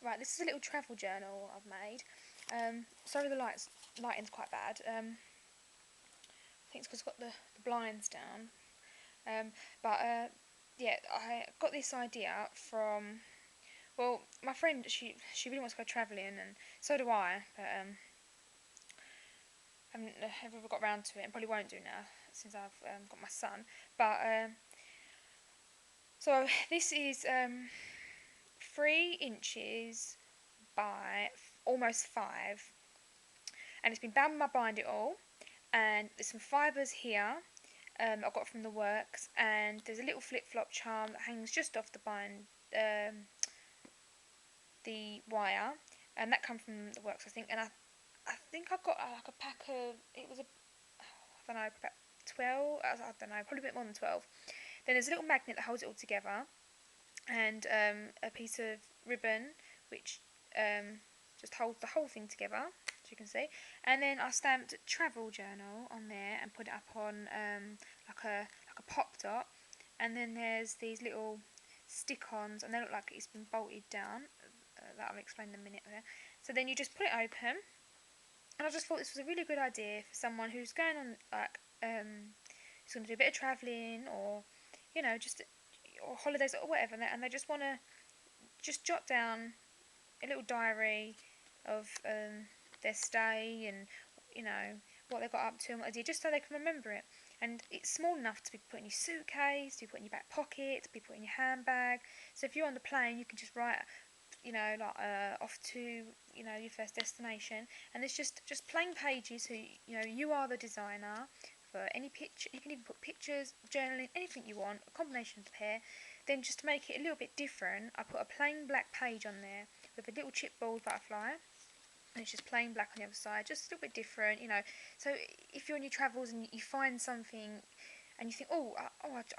Right, this is a little travel journal I've made. Sorry, the lighting's quite bad. I think it's because I've got the blinds down. But yeah, I got this idea from, well, my friend. She really wants to go travelling, and so do I. But haven't ever got round to it, and probably won't do now since I've got my son. But so this is 3 inches by almost 5, and it's been bound with my bind it all. And there's some fibres here I got from the works, and there's a little flip-flop charm that hangs just off the wire, and that come from the works, I think. And I think I got like a pack of, it was I don't know, about 12, I don't know, probably a bit more than 12. Then there's a little magnet that holds it all together, and a piece of ribbon which just holds the whole thing together, as you can see. And then I stamped travel journal on there and put it up on like a pop dot. And then there's these little stick-ons, and they look like it's been bolted down. That I'll explain in a minute there. So then you just put it open, and I just thought this was a really good idea for someone who's going on like who's going to do a bit of travelling, or just or holidays or whatever, and they just want to just jot down a little diary of their stay, and what they got up to and what they did, just so they can remember it. And it's small enough to be put in your suitcase, to be put in your back pocket, to be put in your handbag. So if you're on the plane, you can just write, like off to your first destination, and it's just plain pages. So you are the designer for any picture. You can even put pictures, journaling, anything you want, a combination of the pair. Then just to make it a little bit different, I put a plain black page on there with a little chipboard butterfly, and it's just plain black on the other side, just a little bit different. So if you're on your travels and you find something and you think, I'll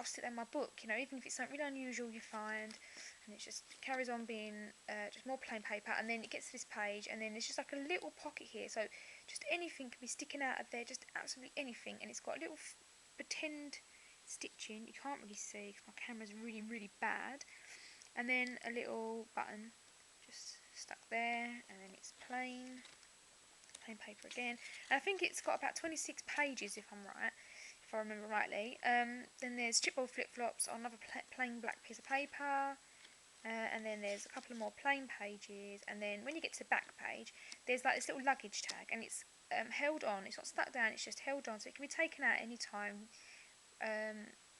stick that in my book, even if it's something really unusual you find, and it just carries on being just more plain paper, and then it gets to this page, and then there's just like a little pocket here, so just anything can be sticking out of there, just absolutely anything. And it's got a little pretend stitching, you can't really see because my camera's really, really bad, and then a little button just stuck there, and then it's plain paper again. And I think it's got about 26 pages if I remember rightly. Then there's chipboard flip-flops on another plain black piece of paper, and then there's a couple of more plain pages, and then when you get to the back page, there's like this little luggage tag, and it's held on, it's not stuck down, it's just held on, so it can be taken out any time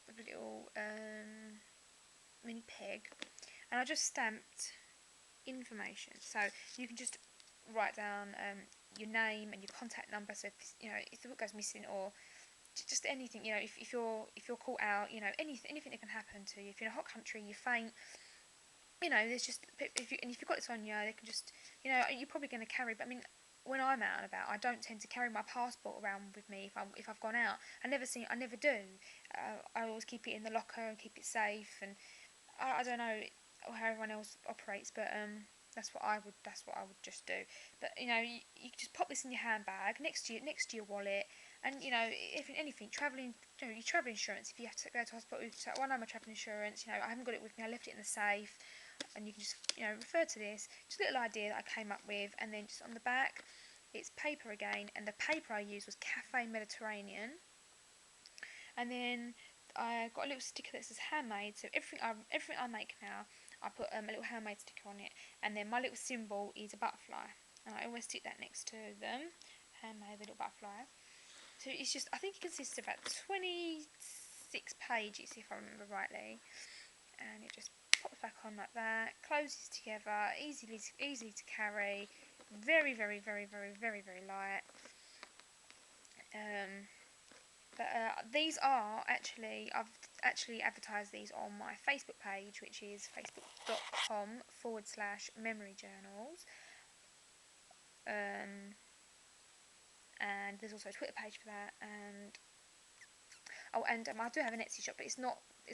with a little mini peg. And I just stamped information, so you can just write down your name and your contact number, so if the book goes missing, or just anything, if you're caught out, anything that can happen to you. If you're in a hot country, you faint, there's just, if you've got this on you, they can just, you're probably going to carry, but I mean, when I'm out and about, I don't tend to carry my passport around with me if I've gone out. I never do. I always keep it in the locker and keep it safe, and I don't know how everyone else operates, but that's what I would just do. But you just pop this in your handbag next to your wallet, and if anything, travelling, your travel insurance. If you have to go to hospital, I know my travel insurance. I haven't got it with me. I left it in the safe, and you can just refer to this. Just a little idea that I came up with, and then just on the back, it's paper again, and the paper I used was Cafe Mediterranean. And then I got a little sticker that says handmade. So everything I make now, I put a little handmade sticker on it. And then my little symbol is a butterfly, and I always stick that next to them. Handmade, the little butterfly. So it's just, I think it consists of about 26 pages if I remember rightly. And it just pops back on like that, closes together, easy to carry, very, very, very, very, very, very light. But these are I've actually advertised these on my Facebook page, which is facebook.com/memory journals. And there's also a Twitter page for that. And I do have an Etsy shop, but it's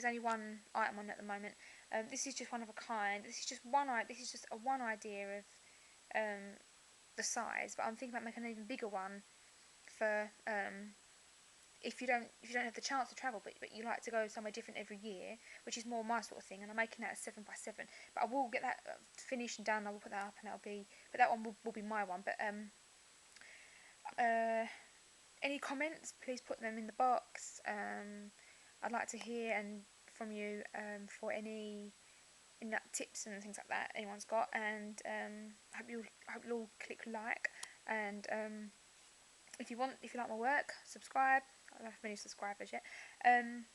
only one item on at the moment. This is just one of a kind. This is just a one idea of the size, but I'm thinking about making an even bigger one for if you don't have the chance to travel, but you like to go somewhere different every year, which is more my sort of thing, and I'm making that a 7x7. But I will get that finished and done. I will put that up, and but that one will be my one. But any comments, please put them in the box. I'd like to hear from you for any tips and things like that anyone's got, and I hope you'll all click like, and if you like my work, subscribe. I don't have many subscribers yet,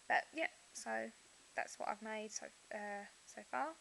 but yeah, so that's what I've made so far.